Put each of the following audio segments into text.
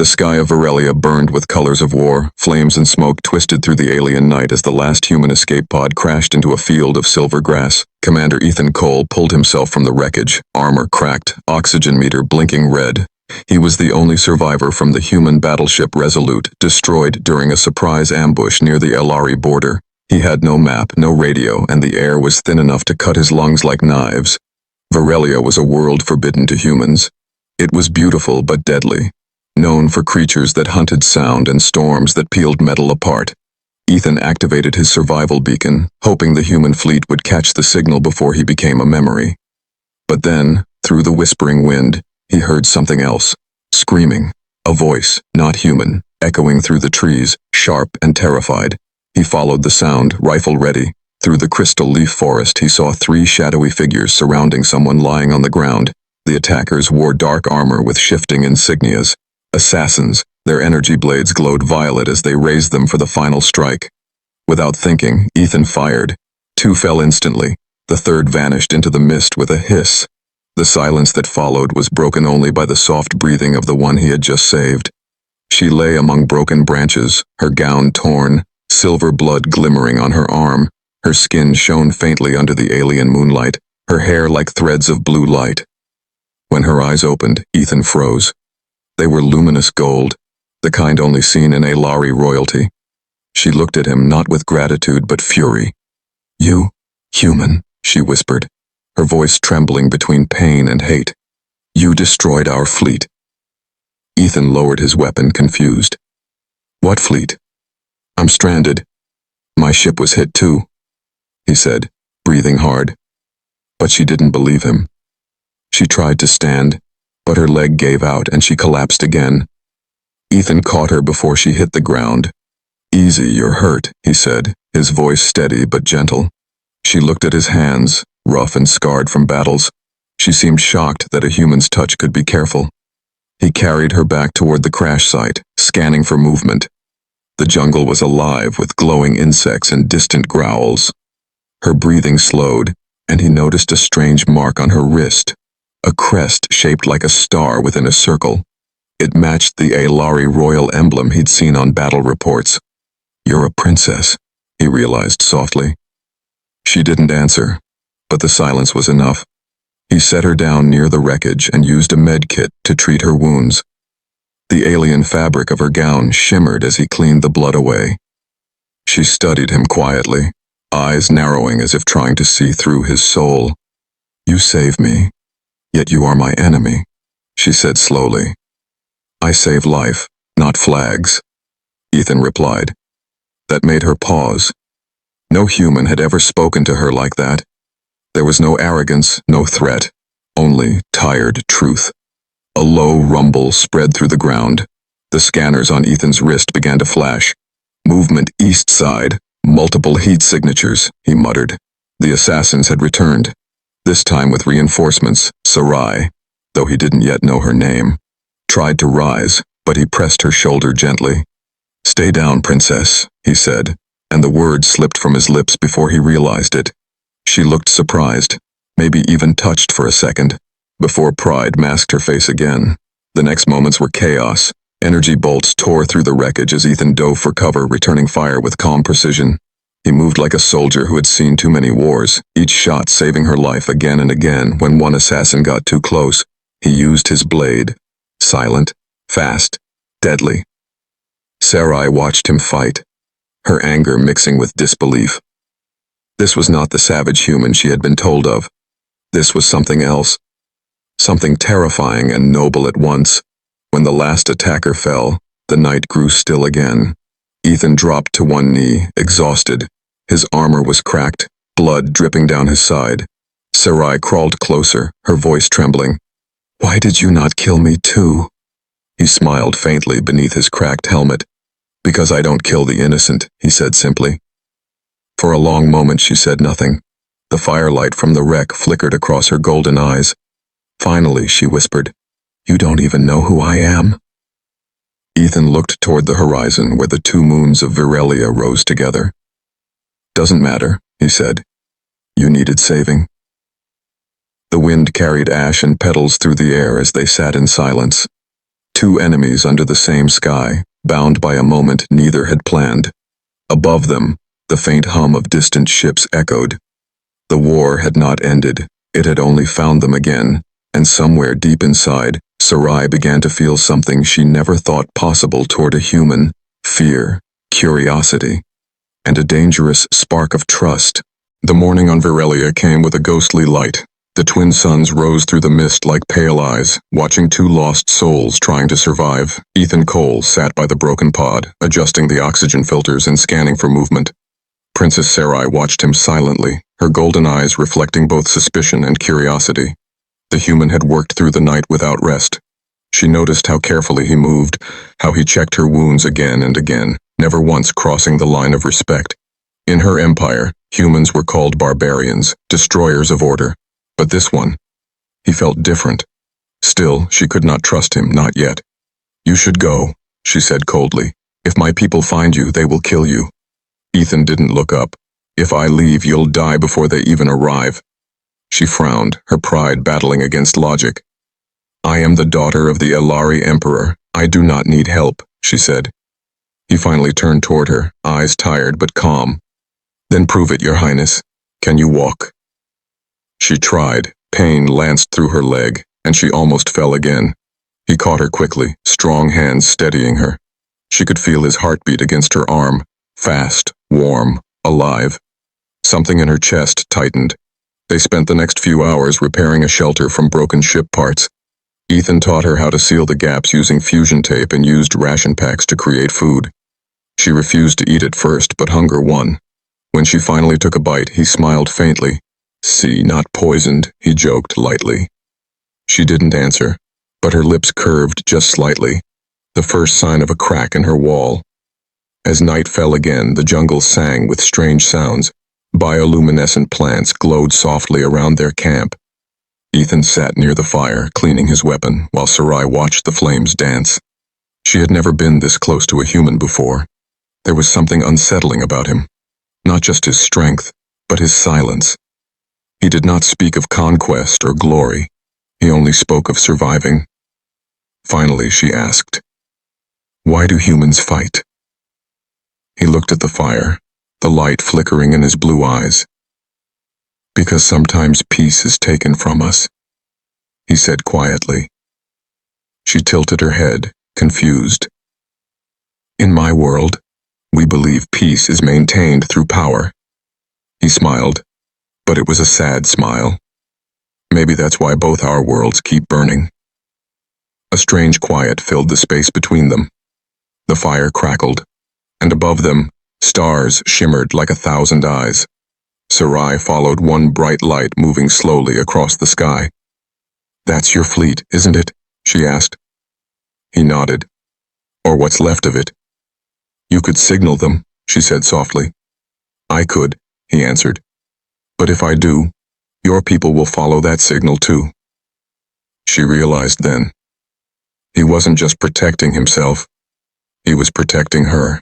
The sky of Varelia burned with colors of war. Flames and smoke twisted through the alien night as the last human escape pod crashed into a field of silver grass. Commander Ethan Cole pulled himself from the wreckage, armor cracked, oxygen meter blinking red. He was the only survivor from the human battleship Resolute, destroyed during a surprise ambush near the Elari border. He had no map, no radio, and the air was thin enough to cut his lungs like knives. Varelia was a world forbidden to humans. It was beautiful but deadly, known for creatures that hunted sound and storms that peeled metal apart. Ethan activated his survival beacon, hoping the human fleet would catch the signal before he became a memory. But then, through the whispering wind, he heard something else. Screaming. A voice, not human, echoing through the trees, sharp and terrified. He followed the sound, rifle ready. Through the crystal leaf forest he saw 3 shadowy figures surrounding someone lying on the ground. The attackers wore dark armor with shifting insignias. Assassins, their energy blades glowed violet as they raised them for the final strike. Without thinking, Ethan fired. 2 fell instantly. The third vanished into the mist with a hiss. The silence that followed was broken only by the soft breathing of the one he had just saved. She lay among broken branches, her gown torn, silver blood glimmering on her arm. Her skin shone faintly under the alien moonlight, her hair like threads of blue light. When her eyes opened, Ethan froze. They were luminous gold, the kind only seen in Elari royalty. She looked at him not with gratitude but fury. "You, human," she whispered, her voice trembling between pain and hate. "You destroyed our fleet." Ethan lowered his weapon, confused. "What fleet? I'm stranded. My ship was hit too," he said, breathing hard. But she didn't believe him. She tried to stand, but her leg gave out and she collapsed again. Ethan caught her before she hit the ground. "Easy, you're hurt," he said, his voice steady but gentle. She looked at his hands, rough and scarred from battles. She seemed shocked that a human's touch could be careful. He carried her back toward the crash site, scanning for movement. The jungle was alive with glowing insects and distant growls. Her breathing slowed, and he noticed a strange mark on her wrist, a crest shaped like a star within a circle. It matched the Elari royal emblem he'd seen on battle reports. "You're a princess," he realized softly. She didn't answer, but the silence was enough. He set her down near the wreckage and used a med kit to treat her wounds. The alien fabric of her gown shimmered as he cleaned the blood away. She studied him quietly, eyes narrowing as if trying to see through his soul. "You save me, yet you are my enemy," she said slowly. "I save life, not flags," Ethan replied. That made her pause. No human had ever spoken to her like that. There was no arrogance, no threat, only tired truth. A low rumble spread through the ground. The scanners on Ethan's wrist began to flash. "Movement east side, multiple heat signatures," he muttered. The assassins had returned, this time with reinforcements. Sarai, though he didn't yet know her name, tried to rise, but he pressed her shoulder gently. "Stay down, princess," he said, and the word slipped from his lips before he realized it. She looked surprised, maybe even touched for a second, before pride masked her face again. The next moments were chaos. Energy bolts tore through the wreckage as Ethan dove for cover, returning fire with calm precision. He moved like a soldier who had seen too many wars, each shot saving her life again and again. When one assassin got too close, he used his blade. Silent, fast, deadly. Sarai watched him fight, her anger mixing with disbelief. This was not the savage human she had been told of. This was something else. Something terrifying and noble at once. When the last attacker fell, the night grew still again. Ethan dropped to one knee, exhausted. His armor was cracked, blood dripping down his side. Sarai crawled closer, her voice trembling. "Why did you not kill me too?" He smiled faintly beneath his cracked helmet. "Because I don't kill the innocent," he said simply. For a long moment she said nothing. The firelight from the wreck flickered across her golden eyes. Finally, she whispered, "You don't even know who I am?" Ethan looked toward the horizon where the 2 moons of Varelia rose together. "Doesn't matter," he said. "You needed saving." The wind carried ash and petals through the air as they sat in silence. Two enemies under the same sky, bound by a moment neither had planned. Above them, the faint hum of distant ships echoed. The war had not ended, it had only found them again, and somewhere deep inside, Sarai began to feel something she never thought possible toward a human: fear, curiosity, and a dangerous spark of trust. The morning on Virelia came with a ghostly light. The twin suns rose through the mist like pale eyes, watching two lost souls trying to survive. Ethan Cole sat by the broken pod, adjusting the oxygen filters and scanning for movement. Princess Sarai watched him silently, her golden eyes reflecting both suspicion and curiosity. The human had worked through the night without rest. She noticed how carefully he moved, how he checked her wounds again and again, never once crossing the line of respect. In her empire, humans were called barbarians, destroyers of order. But this one, he felt different. Still, she could not trust him, not yet. "You should go," she said coldly. "If my people find you, they will kill you." Ethan didn't look up. "If I leave, you'll die before they even arrive." She frowned, her pride battling against logic. "I am the daughter of the Elari Emperor. I do not need help," she said. He finally turned toward her, eyes tired but calm. "Then prove it, Your Highness. Can you walk?" She tried. Pain lanced through her leg, and she almost fell again. He caught her quickly, strong hands steadying her. She could feel his heartbeat against her arm, fast, warm, alive. Something in her chest tightened. They spent the next few hours repairing a shelter from broken ship parts. Ethan taught her how to seal the gaps using fusion tape and used ration packs to create food. She refused to eat at first, but hunger won. When she finally took a bite, he smiled faintly. "See, not poisoned," he joked lightly. She didn't answer, but her lips curved just slightly, the first sign of a crack in her wall. As night fell again, the jungle sang with strange sounds. Bioluminescent plants glowed softly around their camp. Ethan sat near the fire, cleaning his weapon, while Sarai watched the flames dance. She had never been this close to a human before. There was something unsettling about him. Not just his strength, but his silence. He did not speak of conquest or glory. He only spoke of surviving. Finally, she asked, "Why do humans fight?" He looked at the fire, the light flickering in his blue eyes. "Because sometimes peace is taken from us," he said quietly. She tilted her head, confused. "In my world, we believe peace is maintained through power." He smiled, but it was a sad smile. "Maybe that's why both our worlds keep burning." A strange quiet filled the space between them. The fire crackled, and above them, stars shimmered like 1,000 eyes. Sarai followed one bright light moving slowly across the sky. "That's your fleet, isn't it?" she asked. He nodded. "Or what's left of it." "You could signal them," she said softly. "I could," he answered. "But if I do, your people will follow that signal too." She realized then. He wasn't just protecting himself, he was protecting her.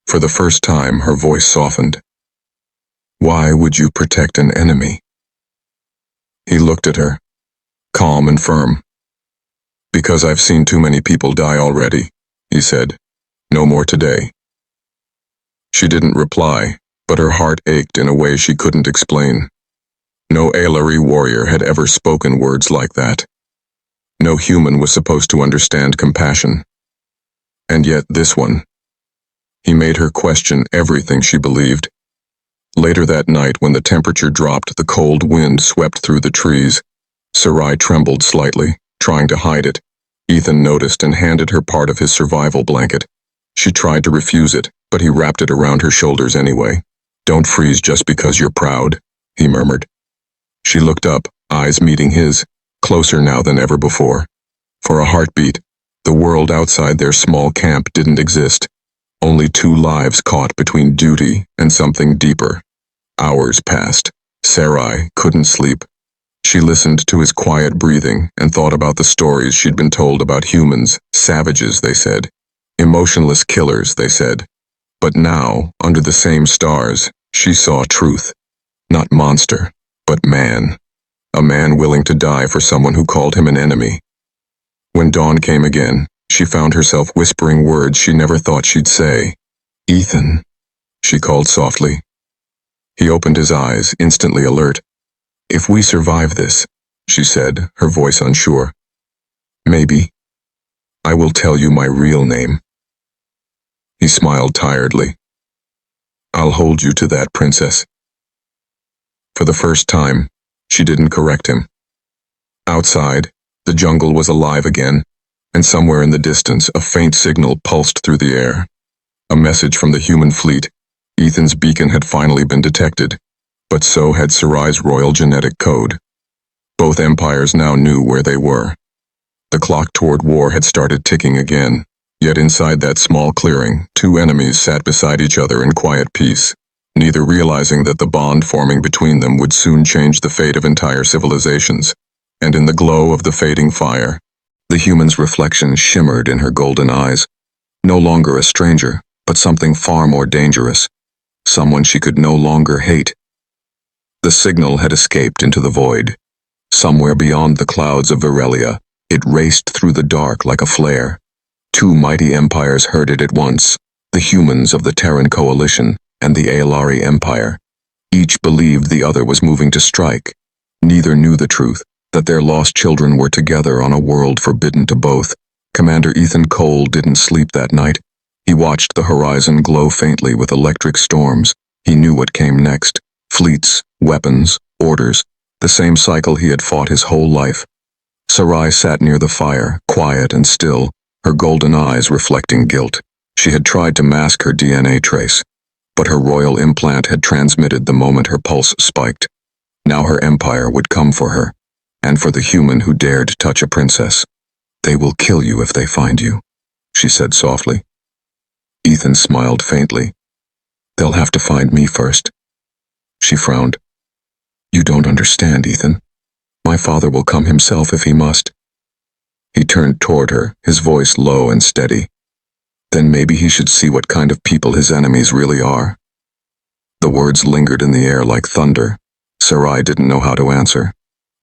For the first time, her voice softened. "Why would you protect an enemy?" He looked at her, calm and firm. "Because I've seen too many people die already," he said. "No more today." She didn't reply, but her heart ached in a way she couldn't explain. No Elari warrior had ever spoken words like that. No human was supposed to understand compassion. And yet this one. He made her question everything she believed. Later that night, when the temperature dropped, the cold wind swept through the trees. Sarai trembled slightly, trying to hide it. Ethan noticed and handed her part of his survival blanket. She tried to refuse it, but he wrapped it around her shoulders anyway. "Don't freeze just because you're proud," he murmured. She looked up, eyes meeting his, closer now than ever before. For a heartbeat, the world outside their small camp didn't exist. Only two lives caught between duty and something deeper. Hours passed. Sarai couldn't sleep. She listened to his quiet breathing and thought about the stories she'd been told about humans, savages, they said. Emotionless killers, they said. But now, under the same stars, she saw truth. Not monster, but man. A man willing to die for someone who called him an enemy. When dawn came again, she found herself whispering words she never thought she'd say. "Ethan," she called softly. He opened his eyes, instantly alert. "If we survive this," she said, her voice unsure, "maybe I will tell you my real name." He smiled tiredly. "I'll hold you to that, princess." For the first time, she didn't correct him. Outside, the jungle was alive again, and somewhere in the distance a faint signal pulsed through the air. A message from the human fleet. Ethan's beacon had finally been detected, but so had Sarai's royal genetic code. Both empires now knew where they were. The clock toward war had started ticking again, yet inside that small clearing, two enemies sat beside each other in quiet peace, neither realizing that the bond forming between them would soon change the fate of entire civilizations. And in the glow of the fading fire, the human's reflection shimmered in her golden eyes. No longer a stranger, but something far more dangerous. Someone she could no longer hate. The signal had escaped into the void. Somewhere beyond the clouds of Virelia, it raced through the dark like a flare. Two mighty empires heard it at once, the humans of the Terran Coalition and the Aelari Empire. Each believed the other was moving to strike. Neither knew the truth, that their lost children were together on a world forbidden to both. Commander Ethan Cole didn't sleep that night. He watched the horizon glow faintly with electric storms. He knew what came next. Fleets, weapons, orders, the same cycle he had fought his whole life. Sarai sat near the fire, quiet and still, her golden eyes reflecting guilt. She had tried to mask her DNA trace, but her royal implant had transmitted the moment her pulse spiked. Now her empire would come for her, and for the human who dared touch a princess. "They will kill you if they find you," she said softly. Ethan smiled faintly. "They'll have to find me first." She frowned. "You don't understand, Ethan. My father will come himself if he must." He turned toward her, his voice low and steady. "Then maybe he should see what kind of people his enemies really are." The words lingered in the air like thunder. Sarai didn't know how to answer.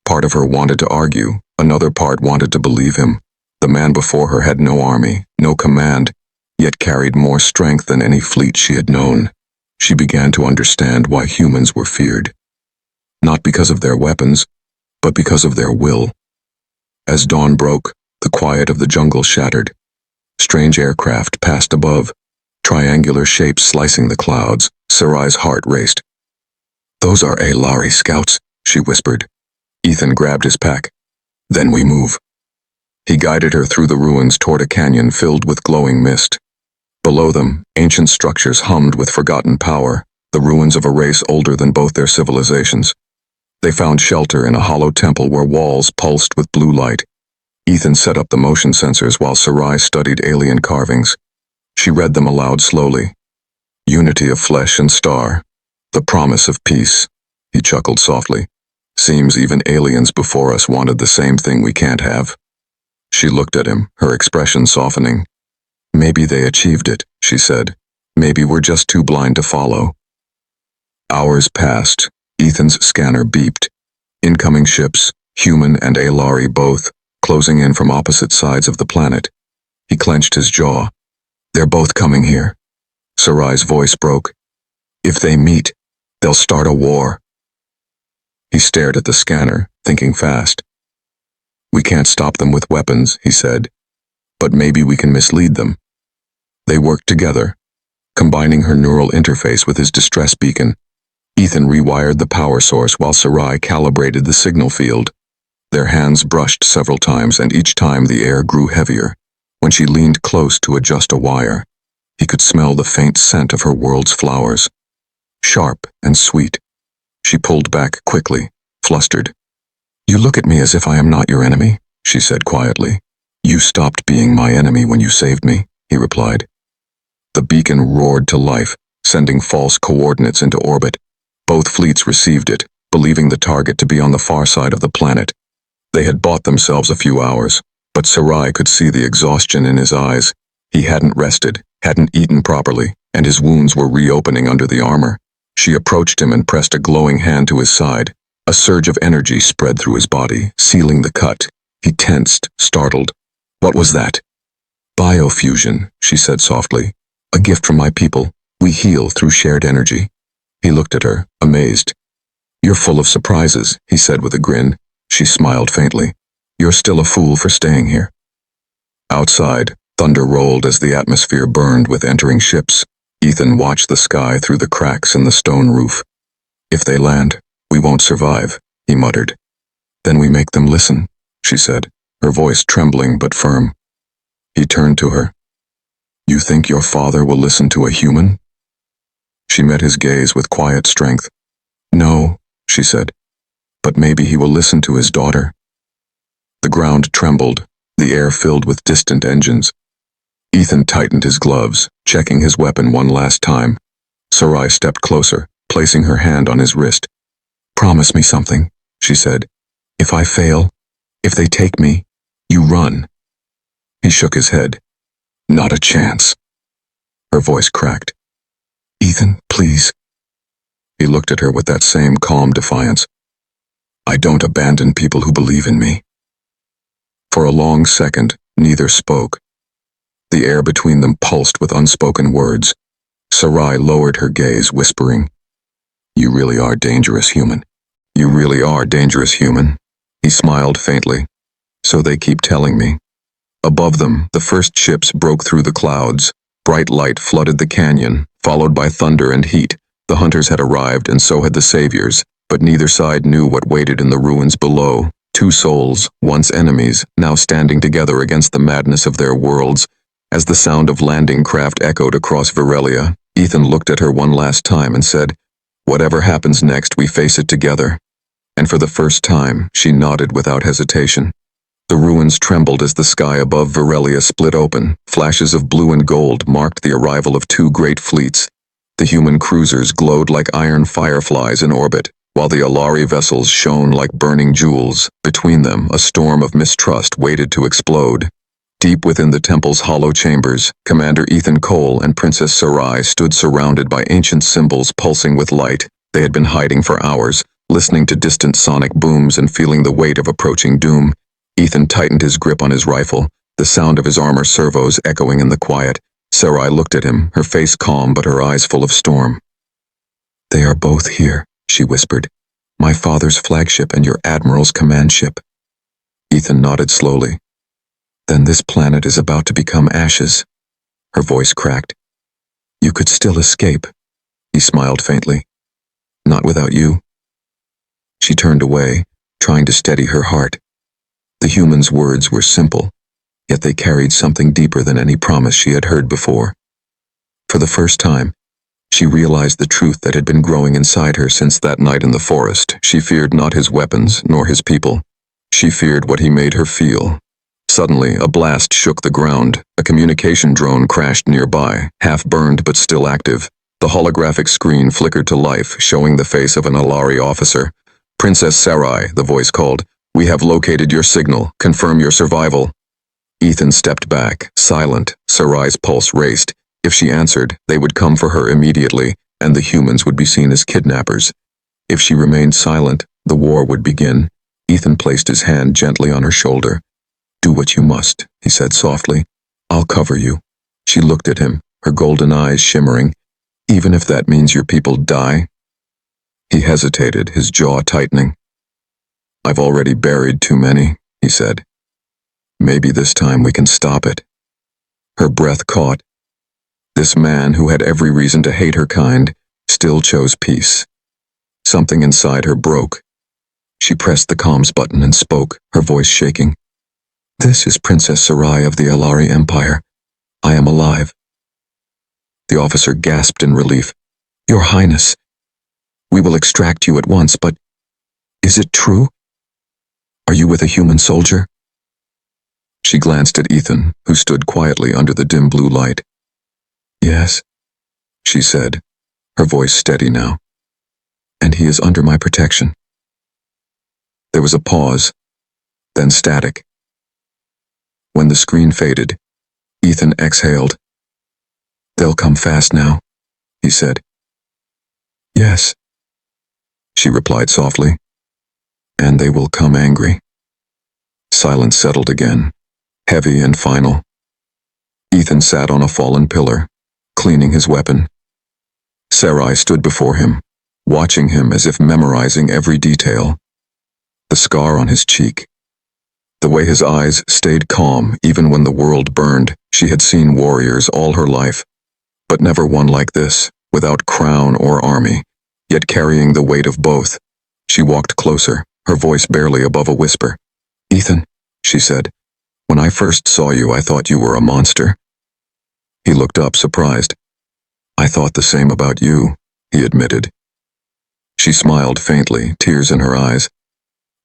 Part of her wanted to argue, another part wanted to believe him. The man before her had no army, no command, yet carried more strength than any fleet she had known. She began to understand why humans were feared. Not because of their weapons, but because of their will. As dawn broke, the quiet of the jungle shattered. Strange aircraft passed above, triangular shapes slicing the clouds. Sarai's heart raced. "Those are Aelari scouts," she whispered. Ethan grabbed his pack. "Then we move." He guided her through the ruins toward a canyon filled with glowing mist. Below them, ancient structures hummed with forgotten power, the ruins of a race older than both their civilizations. They found shelter in a hollow temple where walls pulsed with blue light. Ethan set up the motion sensors while Sarai studied alien carvings. She read them aloud slowly. "Unity of flesh and star. The promise of peace." He chuckled softly. "Seems even aliens before us wanted the same thing we can't have." She looked at him, her expression softening. "Maybe they achieved it," she said. "Maybe we're just too blind to follow." Hours passed. Ethan's scanner beeped. Incoming ships, human and Aelari both, closing in from opposite sides of the planet. He clenched his jaw. "They're both coming here." Sarai's voice broke. "If they meet, they'll start a war." He stared at the scanner, thinking fast. "We can't stop them with weapons," he said. "But maybe we can mislead them." They worked together, combining her neural interface with his distress beacon. Ethan rewired the power source while Sarai calibrated the signal field. Their hands brushed several times, and each time the air grew heavier. When she leaned close to adjust a wire, he could smell the faint scent of her world's flowers. Sharp and sweet. She pulled back quickly, flustered. "You look at me as if I am not your enemy," she said quietly. "You stopped being my enemy when you saved me," he replied. The beacon roared to life, sending false coordinates into orbit. Both fleets received it, believing the target to be on the far side of the planet. They had bought themselves a few hours, but Sarai could see the exhaustion in his eyes. He hadn't rested, hadn't eaten properly, and his wounds were reopening under the armor. She approached him and pressed a glowing hand to his side. A surge of energy spread through his body, sealing the cut. He tensed, startled. What was that? Biofusion, she said softly. A gift from my people. We heal through shared energy. He looked at her, amazed. You're full of surprises, he said with a grin. She smiled faintly. You're still a fool for staying here. Outside, thunder rolled as the atmosphere burned with entering ships. Ethan watched the sky through the cracks in the stone roof. If they land, we won't survive, he muttered. Then we make them listen, she said, her voice trembling but firm. He turned to her. You think your father will listen to a human? She met his gaze with quiet strength. No, she said, but maybe he will listen to his daughter. The ground trembled, the air filled with distant engines. Ethan tightened his gloves, checking his weapon one last time. Sarai stepped closer, placing her hand on his wrist. Promise me something, she said. If I fail, if they take me, you run. He shook his head. Not a chance. Her voice cracked. Ethan, please. He looked at her with that same calm defiance. I don't abandon people who believe in me. For a long second, neither spoke. The air between them pulsed with unspoken words. Sarai lowered her gaze, whispering, You really are dangerous, human. You really are dangerous, human. He smiled faintly. So they keep telling me. Above them, the first ships broke through the clouds. Bright light flooded the canyon, followed by thunder and heat. The hunters had arrived, and so had the saviors, but neither side knew what waited in the ruins below. Two souls, once enemies, now standing together against the madness of their worlds. As the sound of landing craft echoed across Virelia, Ethan looked at her one last time and said, Whatever happens next, we face it together. And for the first time, she nodded without hesitation. The ruins trembled as the sky above Virelia split open. Flashes of blue and gold marked the arrival of two great fleets. The human cruisers glowed like iron fireflies in orbit, while the Alari vessels shone like burning jewels. Between them, a storm of mistrust waited to explode. Deep within the temple's hollow chambers, Commander Ethan Cole and Princess Sarai stood surrounded by ancient symbols pulsing with light. They had been hiding for hours, listening to distant sonic booms and feeling the weight of approaching doom. Ethan tightened his grip on his rifle, the sound of his armor servos echoing in the quiet. Sarai looked at him, her face calm but her eyes full of storm. They are both here, she whispered. My father's flagship and your admiral's command ship. Ethan nodded slowly. Then this planet is about to become ashes. Her voice cracked. You could still escape. He smiled faintly. Not without you. She turned away, trying to steady her heart. The human's words were simple, yet they carried something deeper than any promise she had heard before. For the first time, she realized the truth that had been growing inside her since that night in the forest. She feared not his weapons, nor his people. She feared what he made her feel. Suddenly, a blast shook the ground. A communication drone crashed nearby, half-burned but still active. The holographic screen flickered to life, showing the face of an Alari officer. Princess Sarai, the voice called. We have located your signal. Confirm your survival. Ethan stepped back, silent. Sarai's pulse raced. If she answered, they would come for her immediately, and the humans would be seen as kidnappers. If she remained silent, the war would begin. Ethan placed his hand gently on her shoulder. Do what you must, he said softly. I'll cover you. She looked at him, her golden eyes shimmering. Even if that means your people die? He hesitated, his jaw tightening. I've already buried too many, he said. Maybe this time we can stop it. Her breath caught. This man, who had every reason to hate her kind, still chose peace. Something inside her broke. She pressed the comms button and spoke, her voice shaking. This is Princess Sarai of the Alari Empire. I am alive. The officer gasped in relief. Your Highness, we will extract you at once, but is it true? Are you with a human soldier? She glanced at Ethan, who stood quietly under the dim blue light. Yes, she said, her voice steady now. And he is under my protection. There was a pause, then static. When the screen faded, Ethan exhaled. They'll come fast now, he said. Yes, she replied softly. And they will come angry. Silence settled again. heavy and final. Ethan sat on a fallen pillar, cleaning his weapon. Sarai stood before him, watching him as if memorizing every detail. The scar on his cheek, the way his eyes stayed calm even when the world burned. She had seen warriors all her life, but never one like this, without crown or army, yet carrying the weight of both. She walked closer, her voice barely above a whisper. "Ethan," she said, "when I first saw you, I thought you were a monster." He looked up, surprised. "I thought the same about you," he admitted. She smiled faintly, tears in her eyes.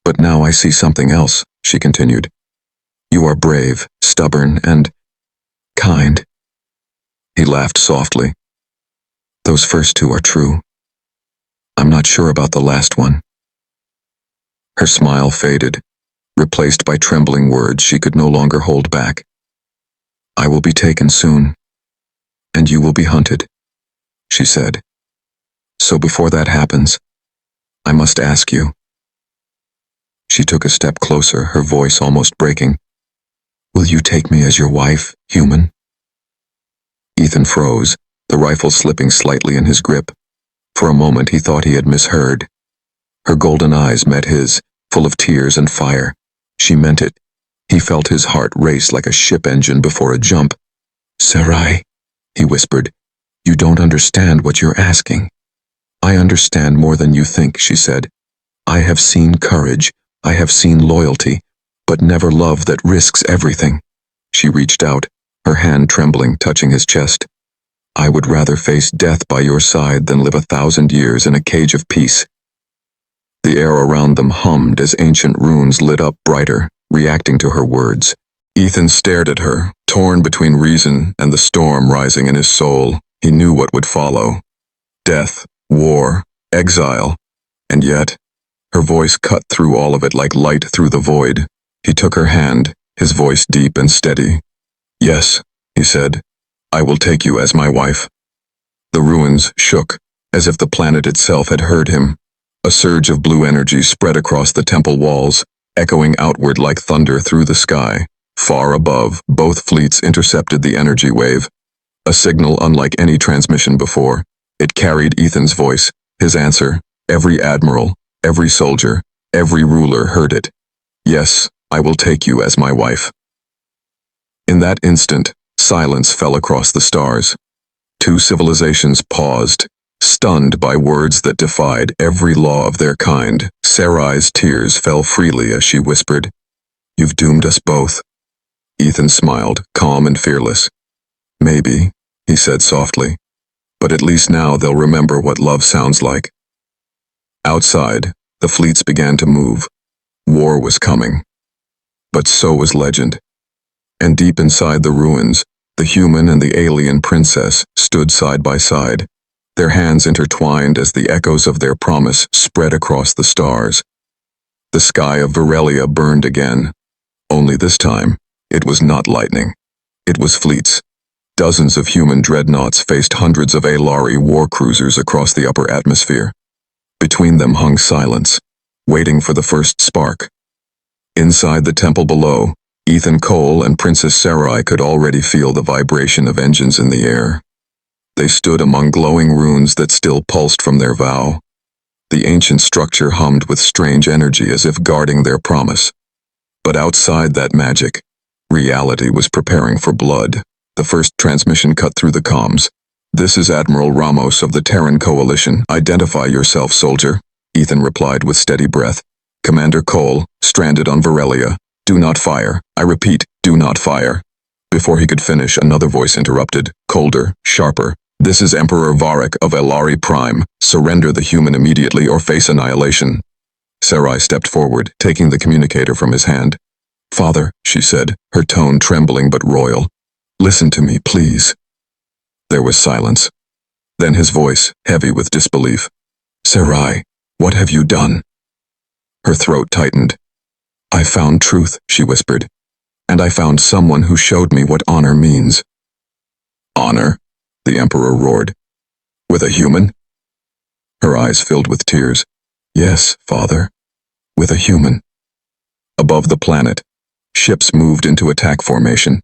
"But now I see something else," she continued. "You are brave, stubborn, and kind." He laughed softly. "Those first two are true. I'm not sure about the last one." Her smile faded, replaced by trembling words she could no longer hold back. "I will be taken soon, and you will be hunted," she said. "So before that happens, I must ask you." She took a step closer, her voice almost breaking. "Will you take me as your wife, human?" Ethan froze, the rifle slipping slightly in his grip. For a moment he thought he had misheard. Her golden eyes met his, full of tears and fire. She meant it. He felt his heart race like a ship engine before a jump. "Sarai," he whispered, "you don't understand what you're asking." "I understand more than you think," she said. "I have seen courage, I have seen loyalty, but never love that risks everything." She reached out, her hand trembling, touching his chest. "I would rather face death by your side than live 1,000 years in a cage of peace." The air around them hummed as ancient runes lit up brighter, reacting to her words. Ethan stared at her, torn between reason and the storm rising in his soul. He knew what would follow. Death, war, exile, and yet, her voice cut through all of it like light through the void. He took her hand, his voice deep and steady. "Yes," he said, "I will take you as my wife." The ruins shook, as if the planet itself had heard him. A surge of blue energy spread across the temple walls, echoing outward like thunder through the sky. Far above, both fleets intercepted the energy wave. A signal unlike any transmission before. It carried Ethan's voice, his answer. Every admiral, every soldier, every ruler heard it. "Yes, I will take you as my wife." In that instant, silence fell across the stars. Two civilizations paused, stunned by words that defied every law of their kind. Sarai's tears fell freely as she whispered, "You've doomed us both." Ethan smiled, calm and fearless. "Maybe," he said softly, "but at least now they'll remember what love sounds like." Outside, the fleets began to move. War was coming. But so was legend. And deep inside the ruins, the human and the alien princess stood side by side, their hands intertwined as the echoes of their promise spread across the stars. The sky of Varelia burned again. Only this time, it was not lightning. It was fleets. Dozens of human dreadnoughts faced hundreds of Alari war cruisers across the upper atmosphere. Between them hung silence, waiting for the first spark. Inside the temple below, Ethan Cole and Princess Sarai could already feel the vibration of engines in the air. They stood among glowing runes that still pulsed from their vow. The ancient structure hummed with strange energy as if guarding their promise. But outside that magic, reality was preparing for blood. The first transmission cut through the comms. "This is Admiral Ramos of the Terran Coalition. Identify yourself, soldier," Ethan replied with steady breath. "Commander Cole, stranded on Varelia. Do not fire. I repeat, do not fire." Before he could finish, another voice interrupted, colder, sharper. "This is Emperor Varric of Elari Prime. Surrender the human immediately or face annihilation." Sarai stepped forward, taking the communicator from his hand. "Father," she said, her tone trembling but royal. "Listen to me, please." There was silence. Then his voice, heavy with disbelief. "Sarai, what have you done?" Her throat tightened. "I found truth," she whispered. "And I found someone who showed me what honor means." "Honor?" the Emperor roared. "With a human?" Her eyes filled with tears. "Yes, father. With a human." Above the planet, Ships moved into attack formation.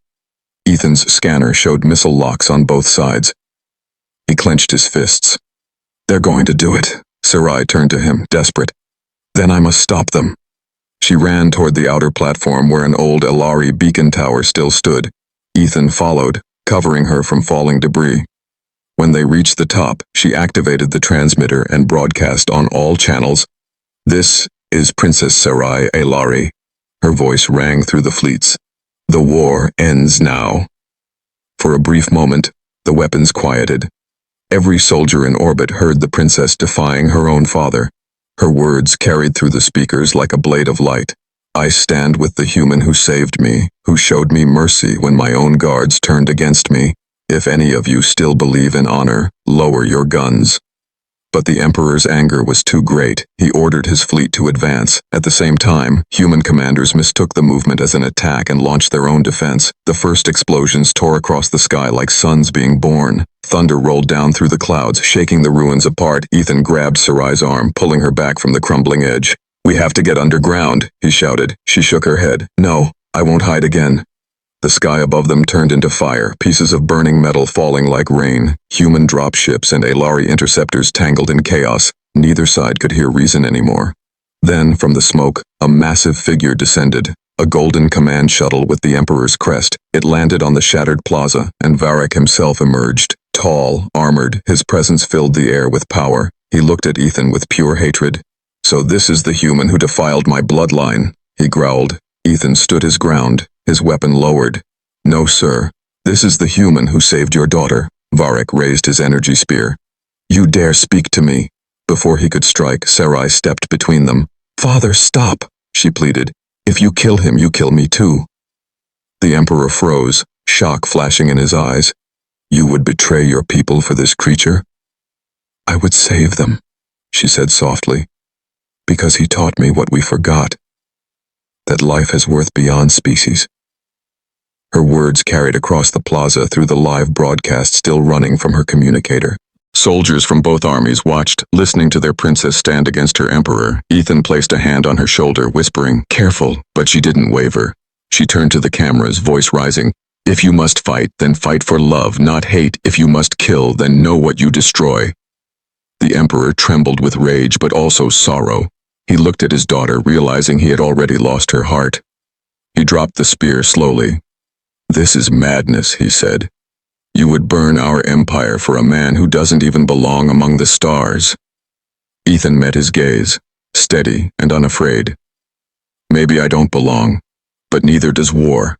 Ethan's scanner showed missile locks on both sides. He clenched his fists. They're going to do it. Sarai turned to him, desperate. Then I must stop them. She ran toward the outer platform where an old Elari beacon tower still stood. Ethan followed, covering her from falling debris. When they reached the top, she activated the transmitter and broadcast on all channels. This is Princess Sarai Elari. Her voice rang through the fleets. The war ends now. For a brief moment, the weapons quieted. Every soldier in orbit heard the princess defying her own father. Her words carried through the speakers like a blade of light. I stand with the human who saved me, who showed me mercy when my own guards turned against me. If any of you still believe in honor, lower your guns. But the Emperor's anger was too great. He ordered his fleet to advance. At the same time, human commanders mistook the movement as an attack and launched their own defense. The first explosions tore across the sky like suns being born. Thunder rolled down through the clouds, shaking the ruins apart. Ethan grabbed Sarai's arm, pulling her back from the crumbling edge. We have to get underground, he shouted. She shook her head. No, I won't hide again. The sky above them turned into fire, pieces of burning metal falling like rain. Human dropships and Elari interceptors tangled in chaos. Neither side could hear reason anymore. Then, from the smoke, a massive figure descended. A golden command shuttle with the Emperor's crest. It landed on the shattered plaza, and Varric himself emerged. Tall, armored, his presence filled the air with power. He looked at Ethan with pure hatred. So this is the human who defiled my bloodline, he growled. Ethan stood his ground, his weapon lowered. No, sir. This is the human who saved your daughter. Varric raised his energy spear. You dare speak to me? Before he could strike, Sarai stepped between them. Father, stop, she pleaded. If you kill him, you kill me too. The Emperor froze, shock flashing in his eyes. You would betray your people for this creature? I would save them, she said softly, because he taught me what we forgot. That life has worth beyond species. Her words carried across the plaza through the live broadcast still running from her communicator. Soldiers from both armies watched, listening to their princess stand against her emperor. Ethan placed a hand on her shoulder, whispering, "Careful," but she didn't waver. She turned to the cameras, voice rising. If you must fight, then fight for love, not hate. If you must kill, then know what you destroy. The emperor trembled with rage, but also sorrow. He looked at his daughter, realizing he had already lost her heart. He dropped the spear slowly. This is madness, he said. You would burn our empire for a man who doesn't even belong among the stars. Ethan met his gaze, steady and unafraid. Maybe I don't belong, but neither does war.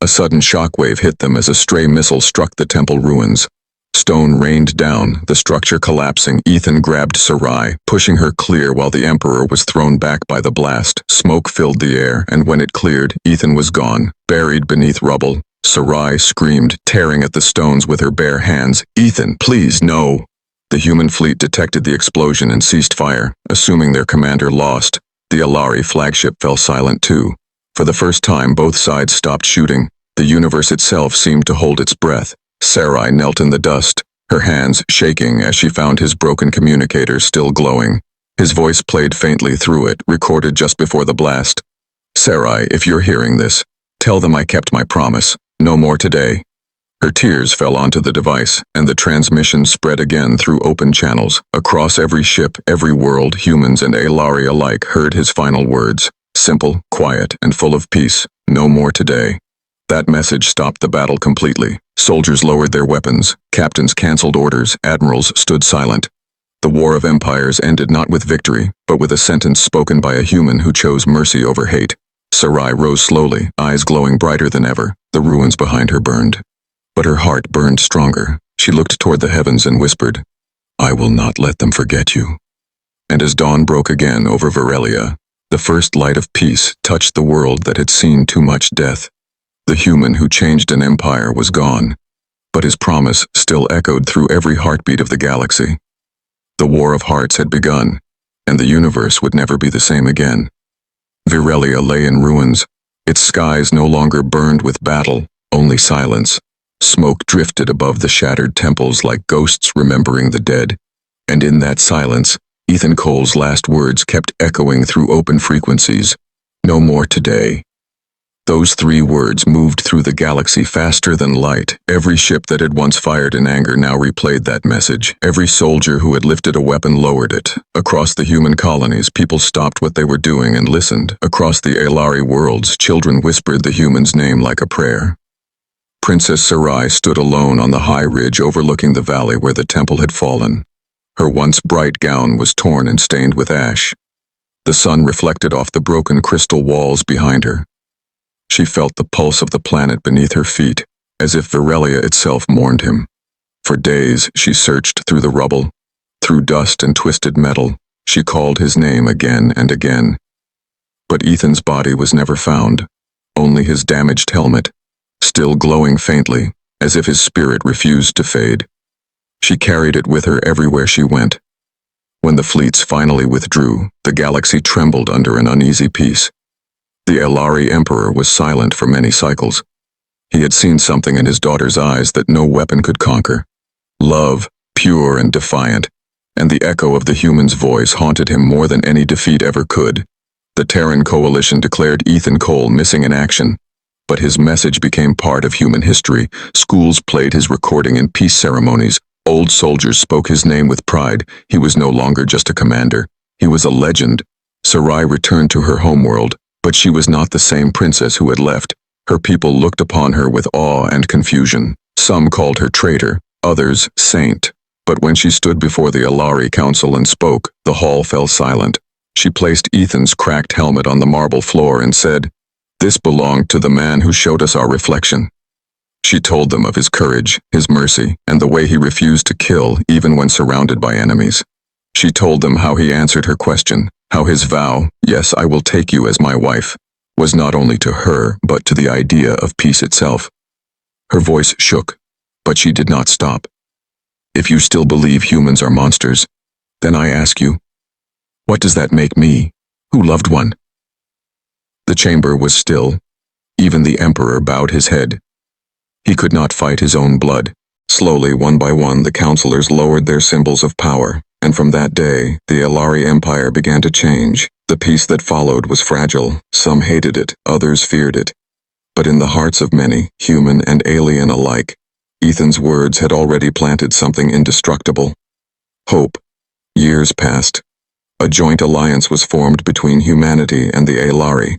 A sudden shockwave hit them as a stray missile struck the temple ruins. Stone rained down, the structure collapsing. Ethan grabbed Sarai, pushing her clear while the Emperor was thrown back by the blast. Smoke filled the air, and when it cleared, Ethan was gone, buried beneath rubble. Sarai screamed, tearing at the stones with her bare hands. Ethan, please, no! The human fleet detected the explosion and ceased fire, assuming their commander lost. The Elari flagship fell silent too. For the first time, both sides stopped shooting. The universe itself seemed to hold its breath. Sarai knelt in the dust, her hands shaking as she found his broken communicator still glowing. His voice played faintly through it, recorded just before the blast. Sarai, if you're hearing this, tell them I kept my promise. No more today. Her tears fell onto the device, and the transmission spread again through open channels. Across every ship, every world, humans and Elari alike heard his final words. Simple, quiet, and full of peace. No more today. That message stopped the battle completely. Soldiers lowered their weapons, captains canceled orders, admirals stood silent. The War of Empires ended not with victory, but with a sentence spoken by a human who chose mercy over hate. Sarai rose slowly, eyes glowing brighter than ever. The ruins behind her burned. But her heart burned stronger. She looked toward the heavens and whispered, I will not let them forget you. And as dawn broke again over Varelia, the first light of peace touched the world that had seen too much death. The human who changed an empire was gone, but his promise still echoed through every heartbeat of the galaxy. The War of Hearts had begun, and the universe would never be the same again. Varelia lay in ruins. Its skies no longer burned with battle, only silence. Smoke drifted above the shattered temples like ghosts remembering the dead. And in that silence, Ethan Cole's last words kept echoing through open frequencies. No more today. Those 3 words moved through the galaxy faster than light. Every ship that had once fired in anger now replayed that message. Every soldier who had lifted a weapon lowered it. Across the human colonies, people stopped what they were doing and listened. Across the Aelari worlds, children whispered the human's name like a prayer. Princess Sarai stood alone on the high ridge overlooking the valley where the temple had fallen. Her once bright gown was torn and stained with ash. The sun reflected off the broken crystal walls behind her. She felt the pulse of the planet beneath her feet, as if Virelia itself mourned him. For days, she searched through the rubble, through dust and twisted metal. She called his name again and again. But Ethan's body was never found, only his damaged helmet, still glowing faintly, as if his spirit refused to fade. She carried it with her everywhere she went. When the fleets finally withdrew, the galaxy trembled under an uneasy peace. The Aelari Emperor was silent for many cycles. He had seen something in his daughter's eyes that no weapon could conquer. Love, pure and defiant, and the echo of the human's voice haunted him more than any defeat ever could. The Terran Coalition declared Ethan Cole missing in action, but his message became part of human history. Schools played his recording in peace ceremonies. Old soldiers spoke his name with pride. He was no longer just a commander. He was a legend. Sarai returned to her homeworld, but she was not the same princess who had left. Her people looked upon her with awe and confusion. Some called her traitor, others saint. But when she stood before the Aelari Council and spoke, the hall fell silent. She placed Ethan's cracked helmet on the marble floor and said, "This belonged to the man who showed us our reflection." She told them of his courage, his mercy, and the way he refused to kill even when surrounded by enemies. She told them how he answered her question, how his vow, "Yes, I will take you as my wife," was not only to her, but to the idea of peace itself. Her voice shook, but she did not stop. "If you still believe humans are monsters, then I ask you, what does that make me, who loved one?" The chamber was still. Even the Emperor bowed his head. He could not fight his own blood. Slowly, one by one, the counselors lowered their symbols of power, and from that day, the Aelari Empire began to change. The peace that followed was fragile. Some hated it, others feared it. But in the hearts of many, human and alien alike, Ethan's words had already planted something indestructible. Hope. Years passed. A joint alliance was formed between humanity and the Aelari.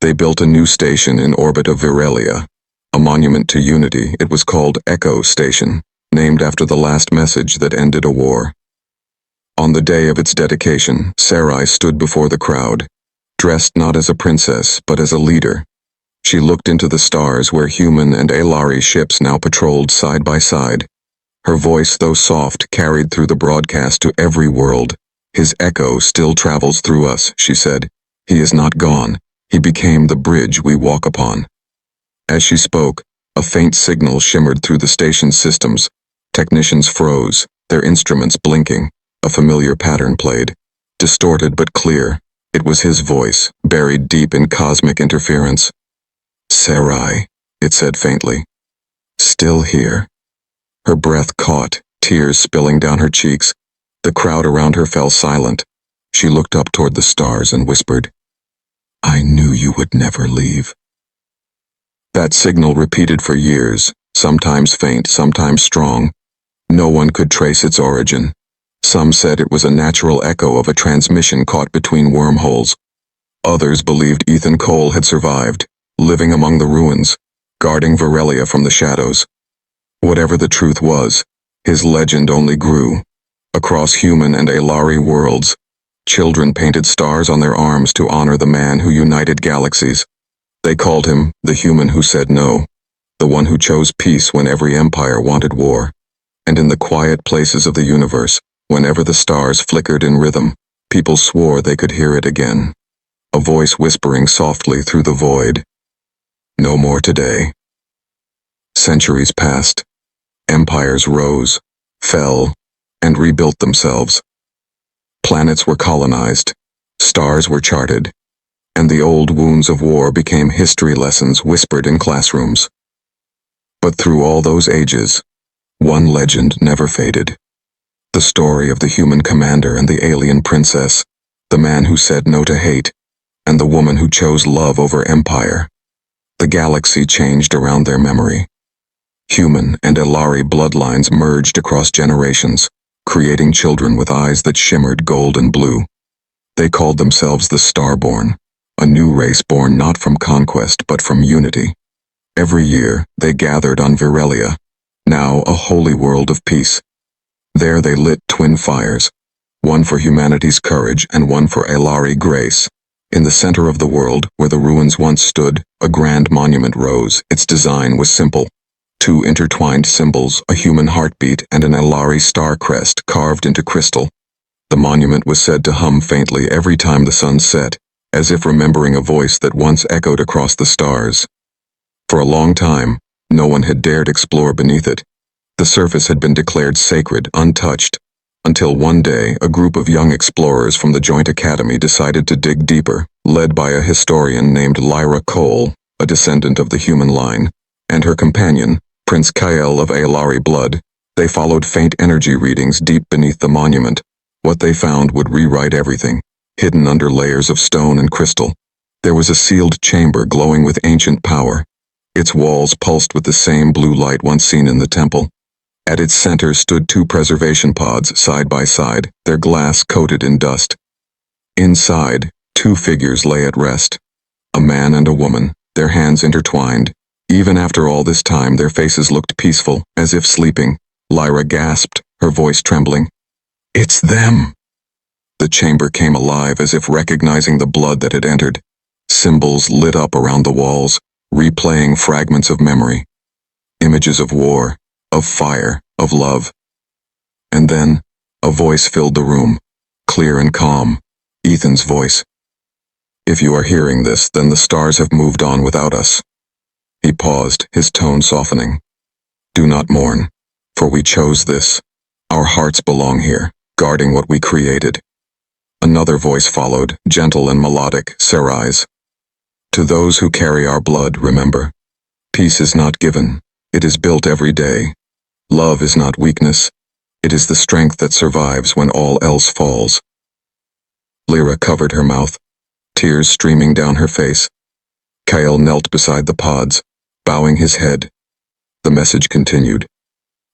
They built a new station in orbit of Virelia. A monument to unity. It was called Echo Station, named after the last message that ended a war. On the day of its dedication, Sarai stood before the crowd, dressed not as a princess, but as a leader. She looked into the stars where human and Aelari ships now patrolled side by side. Her voice, though soft, carried through the broadcast to every world. "His echo still travels through us," she said. "He is not gone. He became the bridge we walk upon." As she spoke, a faint signal shimmered through the station's systems. Technicians froze, their instruments blinking. A familiar pattern played. Distorted but clear, it was his voice, buried deep in cosmic interference. "Sarai," it said faintly. "Still here." Her breath caught, tears spilling down her cheeks. The crowd around her fell silent. She looked up toward the stars and whispered, "I knew you would never leave." That signal repeated for years, sometimes faint, sometimes strong. No one could trace its origin. Some said it was a natural echo of a transmission caught between wormholes. Others believed Ethan Cole had survived, living among the ruins, guarding Virelia from the shadows. Whatever the truth was, his legend only grew. Across human and Aelari worlds, children painted stars on their arms to honor the man who united galaxies. They called him the human who said no, the one who chose peace when every empire wanted war. And in the quiet places of the universe, whenever the stars flickered in rhythm, people swore they could hear it again. A voice whispering softly through the void. No more today. Centuries passed. Empires rose, fell, and rebuilt themselves. Planets were colonized, stars were charted, and the old wounds of war became history lessons whispered in classrooms. But through all those ages, one legend never faded. The story of the human commander and the alien princess, the man who said no to hate, and the woman who chose love over empire. The galaxy changed around their memory. Human and Elari bloodlines merged across generations, creating children with eyes that shimmered gold and blue. They called themselves the Starborn, a new race born not from conquest but from unity. Every year, they gathered on Virelia, now a holy world of peace. There they lit twin fires, one for humanity's courage and one for Elari grace. In the center of the world, where the ruins once stood, a grand monument rose. Its design was simple. Two intertwined symbols, a human heartbeat and an Elari star crest carved into crystal. The monument was said to hum faintly every time the sun set, as if remembering a voice that once echoed across the stars. For a long time, no one had dared explore beneath it. The surface had been declared sacred, untouched, until one day a group of young explorers from the Joint Academy decided to dig deeper, led by a historian named Lyra Cole, a descendant of the human line, and her companion, Prince Kael of Elari blood. They followed faint energy readings deep beneath the monument. What they found would rewrite everything, hidden under layers of stone and crystal. There was a sealed chamber glowing with ancient power. Its walls pulsed with the same blue light once seen in the temple. At its center stood two preservation pods side by side, their glass coated in dust. Inside, two figures lay at rest. A man and a woman, their hands intertwined. Even after all this time, their faces looked peaceful, as if sleeping. Lyra gasped, her voice trembling. "It's them!" The chamber came alive as if recognizing the blood that had entered. Symbols lit up around the walls, replaying fragments of memory. Images of war, of fire, of love. And then, a voice filled the room, clear and calm, Ethan's voice. "If you are hearing this, then the stars have moved on without us." He paused, his tone softening. "Do not mourn, for we chose this. Our hearts belong here, guarding what we created." Another voice followed, gentle and melodic, Sarai's. "To those who carry our blood, remember, peace is not given, it is built every day. Love is not weakness, it is the strength that survives when all else falls." Lyra covered her mouth, tears streaming down her face. Kael knelt beside the pods, bowing his head. The message continued.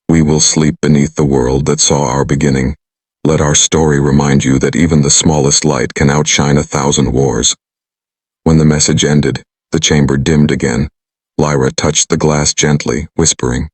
"We will sleep beneath the world that saw our beginning. Let our story remind you that even the smallest light can outshine 1,000 wars." When the message ended, the chamber dimmed again. Lyra touched the glass gently, whispering,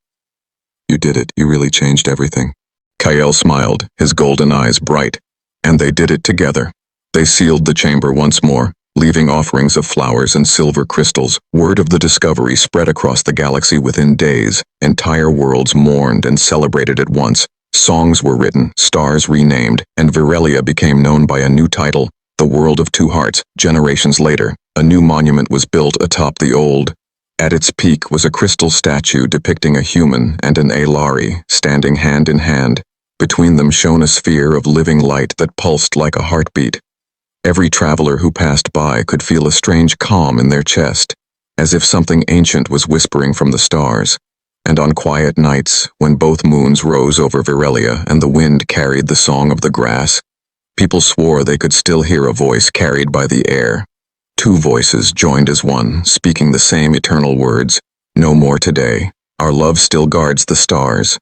"You did it, you really changed everything." Kael smiled, his golden eyes bright. And they did it together. They sealed the chamber once more, leaving offerings of flowers and silver crystals. Word of the discovery spread across the galaxy within days. Entire worlds mourned and celebrated at once. Songs were written, stars renamed, and Virelia became known by a new title, the World of Two Hearts. Generations later, a new monument was built atop the old. At its peak was a crystal statue depicting a human and an Elari, standing hand in hand. Between them shone a sphere of living light that pulsed like a heartbeat. Every traveler who passed by could feel a strange calm in their chest, as if something ancient was whispering from the stars. And on quiet nights, when both moons rose over Virelia and the wind carried the song of the grass, people swore they could still hear a voice carried by the air. Two voices joined as one, speaking the same eternal words. "No more today. Our love still guards the stars."